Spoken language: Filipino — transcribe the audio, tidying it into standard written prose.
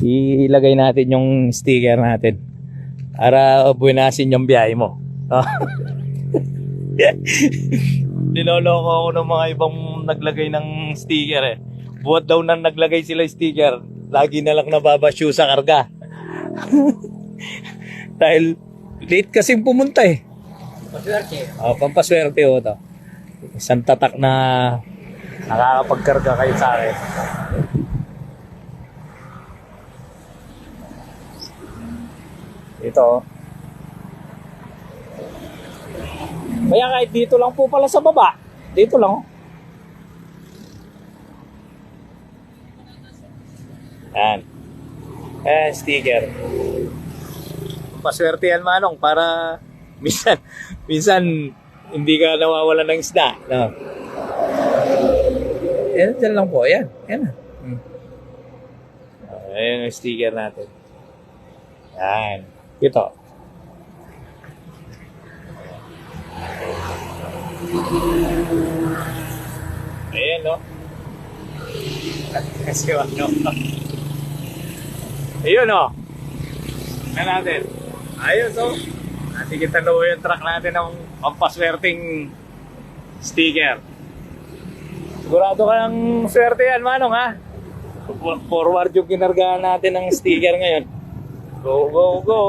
ilagay natin yung sticker natin para buwinasin yung biyahe mo. Niloloko ako ng mga ibang naglagay ng sticker eh. Buhat daw nang naglagay sila sticker, lagi na lang nababasyo sa karga. Dahil late kasing pumunta eh. Paswerte. Pampaswerte ho to. Isang tatak na nakakapagkarga kayo sa akin. Ito. Kaya kahit dito lang po pala sa baba. Dito lang. Yan. Sticker. Paswerte yan, Manong, para minsan hindi ka nawawala ng isda. No? Yan, dyan lang po. Yan. Yan. Ayan yung sticker natin. Yan. Ito. Ayan, no? Kasi ano. Ayun, no? Tingnan natin. Ayun, so. Natikita na yung truck natin ng pampaswerteng sticker. Sigurado ka ng swerte yan, Manong, ha? Forward yung kinargahan natin ng sticker ngayon. Go, go, go!